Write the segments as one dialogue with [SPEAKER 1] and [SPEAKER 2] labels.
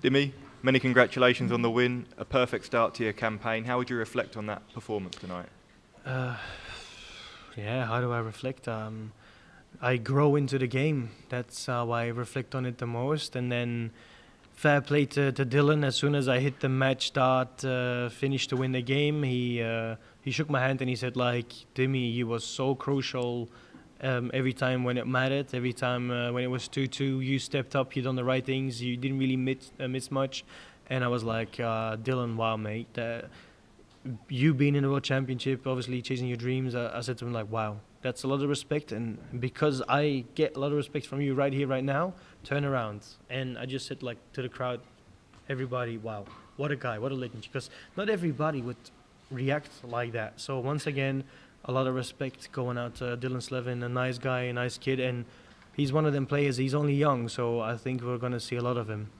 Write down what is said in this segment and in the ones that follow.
[SPEAKER 1] Dimi, many congratulations on the win, a perfect start to your campaign. How would you reflect on that performance tonight?
[SPEAKER 2] Yeah, how do I reflect? I grow into the game. That's how I reflect on it the most. And then fair play to Dylan. As soon as I hit the match start, finish to win the game, he shook my hand and he said, like, Dimi, you was so crucial every time when it mattered. Every time when it was 2-2, you stepped up, you done the right things. You didn't really miss much. And I was like, Dylan, wow, mate. You being in the World Championship, obviously chasing your dreams, I said to him, like, wow, that's a lot of respect. And because I get a lot of respect from you right here, right now, turn around. And I just said, like, to the crowd, everybody, wow, what a guy, what a legend. Because not everybody would react like that. So once again, a lot of respect going out to Dylan Slevin, a nice guy, a nice kid. And he's one of them players, he's only young, so I think we're going to see a lot of him.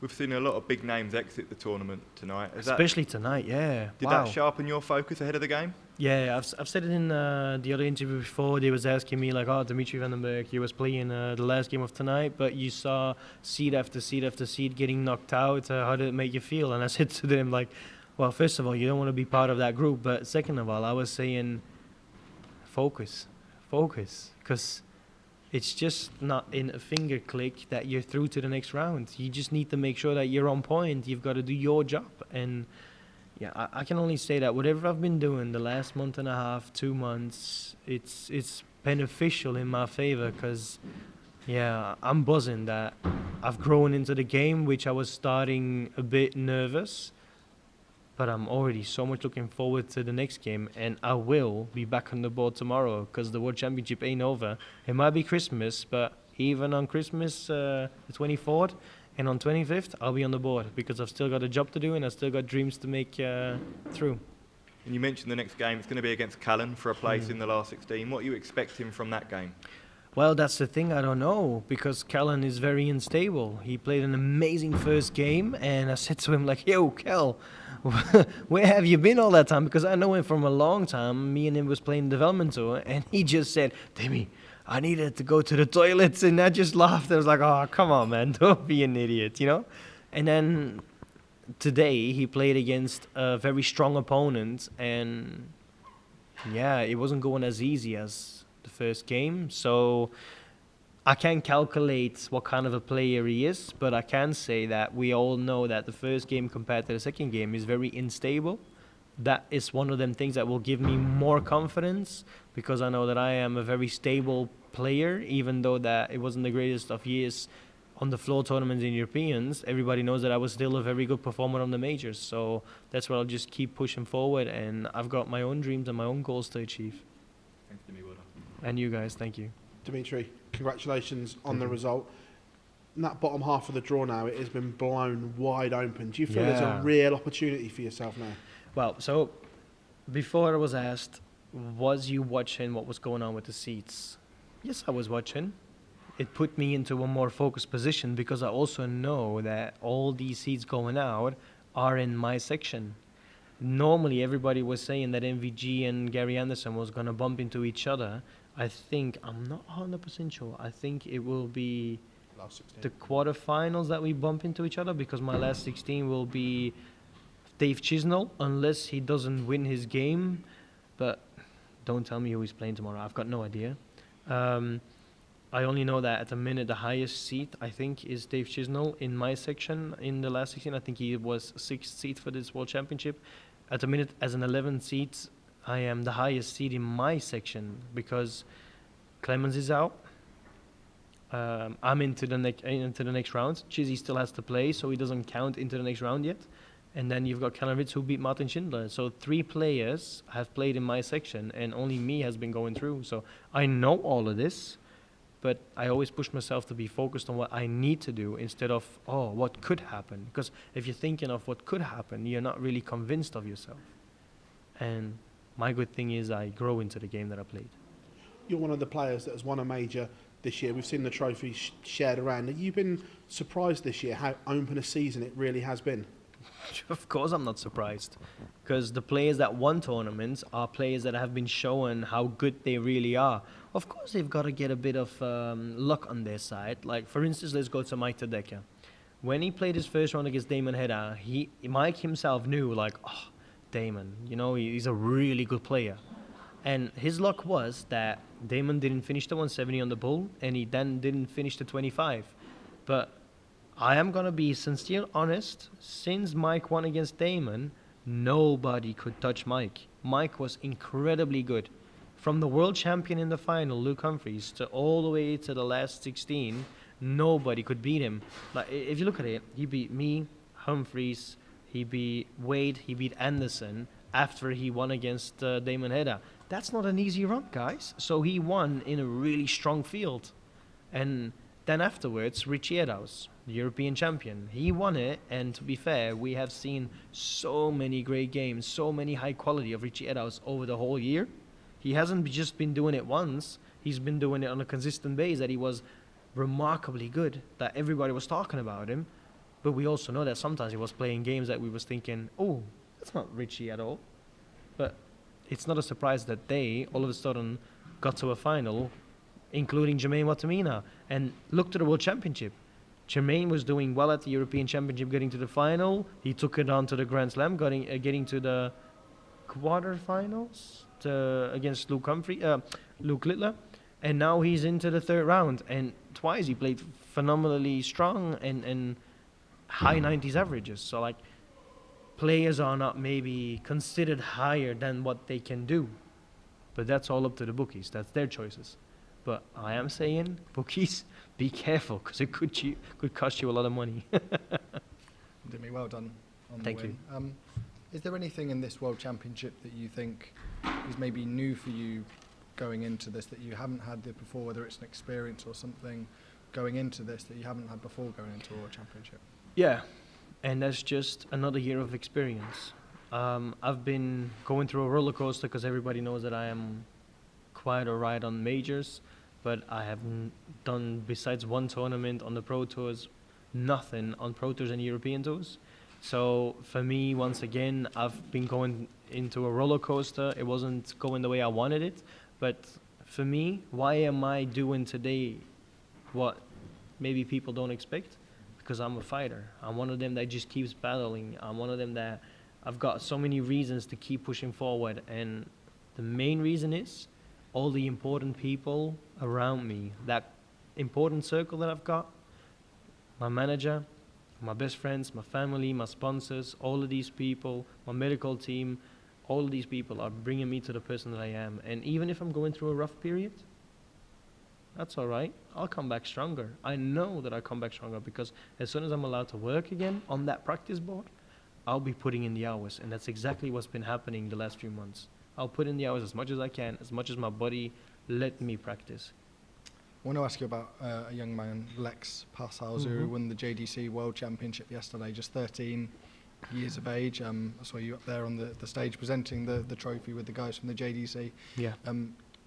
[SPEAKER 1] We've seen a lot of big names exit the tournament tonight.
[SPEAKER 2] Especially tonight, yeah.
[SPEAKER 1] Did that sharpen your focus ahead of the game?
[SPEAKER 2] Yeah, I've said it in the other interview before. They was asking me, like, oh, Dimitri van den Bergh, you was playing the last game of tonight, but you saw seed after seed after seed getting knocked out. How did it make you feel? And I said to them, like, well, first of all, you don't want to be part of that group. But second of all, I was saying, focus. Because it's just not in a finger click that you're through to the next round. You just need to make sure that you're on point. You've got to do your job. And yeah, I can only say that whatever I've been doing the last month and a half, 2 months, it's beneficial in my favor because, yeah, I'm buzzing that I've grown into the game, which I was starting a bit nervous. But I'm already so much looking forward to the next game, and I will be back on the board tomorrow because the World Championship ain't over. It might be Christmas, but even on Christmas, the 24th and on 25th, I'll be on the board because I've still got a job to do and I've still got dreams to make through.
[SPEAKER 1] And you mentioned the next game, it's going to be against Callan for a place in the last 16. What are you expecting from that game?
[SPEAKER 2] Well, that's the thing, I don't know, because Callan is very unstable. He played an amazing first game, and I said to him, like, yo, Cal, where have you been all that time? Because I know him from a long time. Me and him was playing development tour, and he just said, Dimi, I needed to go to the toilets, and I just laughed. I was like, oh, come on, man, don't be an idiot, you know? And then today he played against a very strong opponent, and yeah, it wasn't going as easy as the first game, so I can't calculate what kind of a player he is, but I can say that we all know that the first game compared to the second game is very unstable. That is one of them things that will give me more confidence because I know that I am a very stable player, even though that it wasn't the greatest of years on the floor tournaments in Europeans. Everybody knows that I was still a very good performer on the majors, so that's why I'll just keep pushing forward, and I've got my own dreams and my own goals to achieve.
[SPEAKER 1] Thanks, Dimi. Well done.
[SPEAKER 2] And you guys, thank you.
[SPEAKER 3] Dimitri, congratulations on the result. In that bottom half of the draw now, it has been blown wide open. Do you feel there's a real opportunity for yourself now?
[SPEAKER 2] Well, so before I was asked, was you watching what was going on with the seats? Yes, I was watching. It put me into a more focused position because I also know that all these seats going out are in my section. Normally, everybody was saying that MVG and Gary Anderson was going to bump into each other. I think, I'm not 100% sure, I think it will be the quarterfinals that we bump into each other because my last 16 will be Dave Chisnell unless he doesn't win his game. But don't tell me who he's playing tomorrow. I've got no idea. I only know that at the minute the highest seat I think is Dave Chisnell in my section in the last 16. I think he was 6th seed for this World Championship. At the minute as an 11th seed, I am the highest seed in my section because Clemens is out. I'm into the next round. Chizzy still has to play, so he doesn't count into the next round yet. And then you've got Callan Ritz who beat Martin Schindler. So 3 players have played in my section, and only me has been going through. So I know all of this, but I always push myself to be focused on what I need to do instead of, oh, what could happen. Because if you're thinking of what could happen, you're not really convinced of yourself. And my good thing is I grow into the game that I played.
[SPEAKER 3] You're one of the players that has won a major this year. We've seen the trophy shared around. Have you been surprised this year how open a season it really has been?
[SPEAKER 2] Of course I'm not surprised, because the players that won tournaments are players that have been showing how good they really are. Of course they've got to get a bit of luck on their side. Like, for instance, let's go to Mike Tadeka. When he played his first round against Damon Hedda, Mike himself knew, like, oh, Damon, you know, he's a really good player. And his luck was that Damon didn't finish the 170 on the bull, and he then didn't finish the 25. But I am going to be sincere, honest. Since Mike won against Damon, nobody could touch Mike. Mike was incredibly good. From the world champion in the final, Luke Humphries, to all the way to the last 16, nobody could beat him. Like, if you look at it, he beat me, Humphries, he beat Wade, he beat Anderson after he won against Damon Hedda. That's not an easy run, guys. So he won in a really strong field. And then afterwards, Richie Eddowes, the European champion, he won it. And to be fair, we have seen so many great games, so many high quality of Richie Eddowes over the whole year. He hasn't just been doing it once. He's been doing it on a consistent basis, that he was remarkably good, that everybody was talking about him. But we also know that sometimes he was playing games that we was thinking, oh, that's not Richie at all. But it's not a surprise that they all of a sudden got to a final, including Jermaine Watamina. And look to the World Championship. Jermaine was doing well at the European Championship, getting to the final. He took it on to the Grand Slam, getting to the quarterfinals against Luke Littler. And now he's into the third round. And twice he played phenomenally strong and high 90s averages. So, like, players are not maybe considered higher than what they can do. But that's all up to the bookies. That's their choices. But I am saying, bookies, be careful, because it could cost you a lot of money.
[SPEAKER 4] Dimitri, well done on the
[SPEAKER 2] Thank
[SPEAKER 4] win.
[SPEAKER 2] you.
[SPEAKER 4] Is there anything in this World Championship that you think is maybe new for you going into this, that you haven't had before, whether it's an experience or something going into this that you haven't had before going into a World Championship?
[SPEAKER 2] Yeah, and that's just another year of experience. I've been going through a roller coaster because everybody knows that I am quite alright on majors, but I haven't done, besides one tournament on the Pro Tours, nothing on Pro Tours and European Tours. So for me, once again, I've been going into a roller coaster. It wasn't going the way I wanted it, but for me, why am I doing today what maybe people don't expect? Because I'm a fighter. I'm one of them that just keeps battling. I'm one of them that I've got so many reasons to keep pushing forward. And the main reason is all the important people around me, that important circle that I've got, my manager, my best friends, my family, my sponsors, all of these people, my medical team, all of these people are bringing me to the person that I am. And even if I'm going through a rough period, that's all right. I'll come back stronger. I know that I'll come back stronger, because as soon as I'm allowed to work again on that practice board, I'll be putting in the hours. And that's exactly what's been happening the last few months. I'll put in the hours as much as I can, as much as my body let me practice.
[SPEAKER 4] I want to ask you about a young man, Lex Passhauser, who won the JDC World Championship yesterday, just 13 years of age. I saw you up there on the stage presenting the trophy with the guys from the JDC.
[SPEAKER 2] Yeah.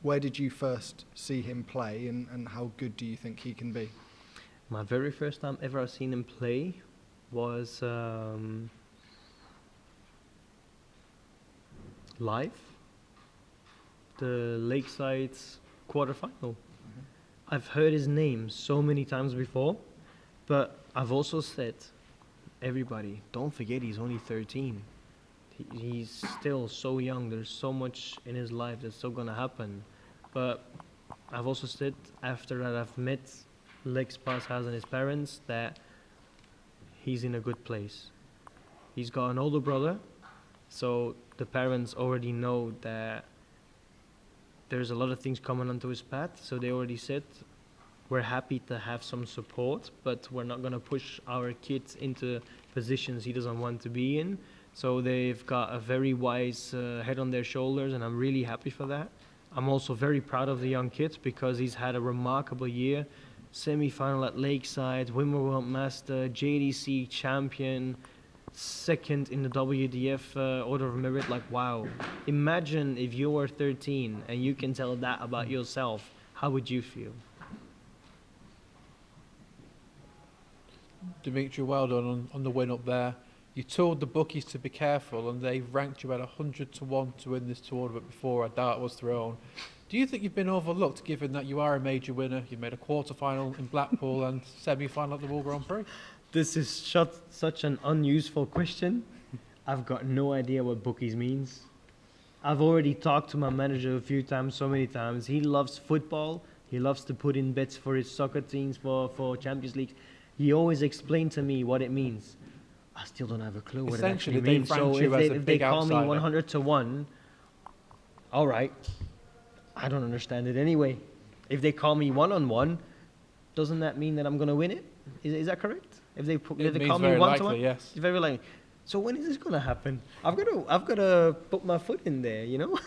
[SPEAKER 4] Where did you first see him play, and how good do you think he can be?
[SPEAKER 2] My very first time ever I've seen him play was live, the Lakeside quarterfinal. I've heard his name so many times before, but I've also said, everybody, don't forget he's only 13. He's still so young. There's so much in his life that's still going to happen. But I've also said, after that I've met Lex Passhauser and his parents, that he's in a good place. He's got an older brother, so the parents already know that there's a lot of things coming onto his path, so they already said, we're happy to have some support, but we're not going to push our kids into positions he doesn't want to be in. So they've got a very wise head on their shoulders, and I'm really happy for that. I'm also very proud of the young kid, because he's had a remarkable year. Semi-final at Lakeside, Wimbledon World Master, JDC champion, second in the WDF Order of Merit. Like, wow. Imagine if you were 13 and you can tell that about yourself. How would you feel?
[SPEAKER 5] Dimitri, well done on the win up there. You told the bookies to be careful, and they ranked you at 100 to 1 to win this tournament before a dart was thrown. Do you think you've been overlooked, given that you are a major winner? You made a quarter-final in Blackpool and semi-final at the World Grand Prix?
[SPEAKER 2] This is such an unuseful question. I've got no idea what bookies means. I've already talked to my manager a few times, so many times. He loves football. He loves to put in bets for his soccer teams, for Champions League. He always explained to me what it means. I still don't have a clue what it actually means. So if they call me 100 to 1, all right. I don't understand it anyway. If they call me 1-on-1, doesn't that mean that I'm going to win it? Is that correct? If they call me 1-to-1,
[SPEAKER 5] yes.
[SPEAKER 2] It's very likely. So when is this going to happen? I've got to put my foot in there, you know.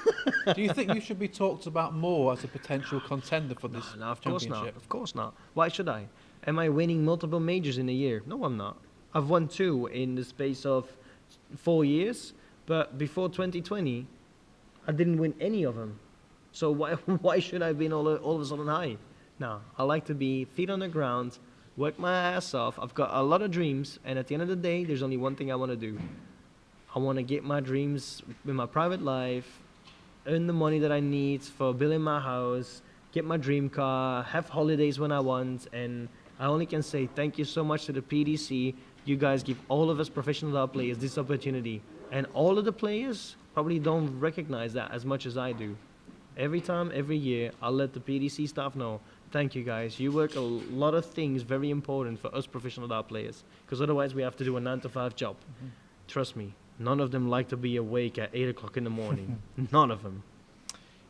[SPEAKER 5] Do you think you should be talked about more as a potential contender for this
[SPEAKER 2] No, of course
[SPEAKER 5] championship?
[SPEAKER 2] not. Of course not. Why should I? Am I winning multiple majors in a year? No, I'm not. I've won 2 in the space of 4 years, but before 2020, I didn't win any of them. So why should I have been all of a sudden high? No, I like to be feet on the ground, work my ass off. I've got a lot of dreams, and at the end of the day, there's only one thing I want to do. I want to get my dreams in my private life, earn the money that I need for building my house, get my dream car, have holidays when I want, and I only can say thank you so much to the PDC. You guys give all of us professional dart players this opportunity, and all of the players probably don't recognize that as much as I do. Every time, every year, I'll let the PDC staff know, thank you guys, you work a lot of things very important for us professional dart players, because otherwise we have to do a 9-to-5 job. Mm-hmm. Trust me, none of them like to be awake at 8 o'clock in the morning. None of them.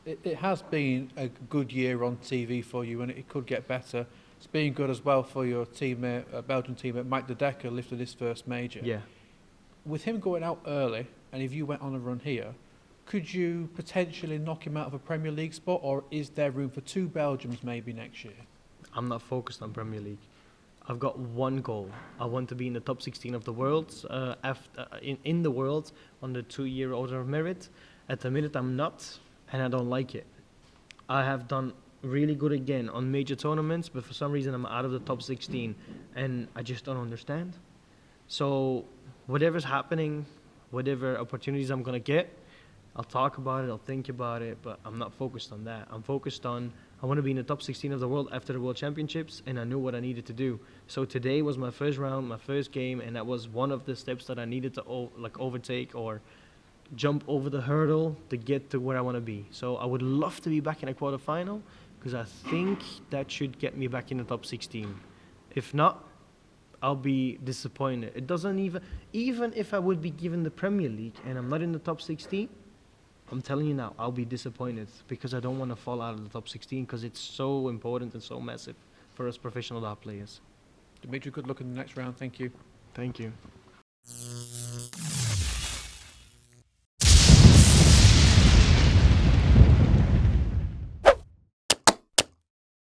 [SPEAKER 5] It has been a good year on TV for you, and it could get better. It's been good as well for your teammate, Belgian teammate Mike De Decker, lifted his first major.
[SPEAKER 2] Yeah.
[SPEAKER 5] With him going out early, and if you went on a run here, could you potentially knock him out of a Premier League spot, or is there room for 2 Belgians maybe next year?
[SPEAKER 2] I'm not focused on Premier League. I've got one goal. I want to be in the top 16 of the world, in the world, on the 2-year order of merit. At the minute, I'm not, and I don't like it. I have done really good again on major tournaments, but for some reason, I'm out of the top 16, and I just don't understand. So whatever's happening, whatever opportunities I'm going to get, I'll talk about it, I'll think about it, but I'm not focused on that. I'm focused on, I want to be in the top 16 of the world after the World Championships, and I knew what I needed to do. So today was my first round, my first game, and that was one of the steps that I needed to overtake or jump over the hurdle to get to where I want to be. So I would love to be back in a quarterfinal, because I think that should get me back in the top 16. If not, I'll be disappointed. It doesn't even if I would be given the Premier League and I'm not in the top 16, I'm telling you now, I'll be disappointed, because I don't want to fall out of the top 16, because it's so important and so massive for us professional dart players.
[SPEAKER 5] Dimitri, good luck in the next round. Thank you.
[SPEAKER 2] Thank you.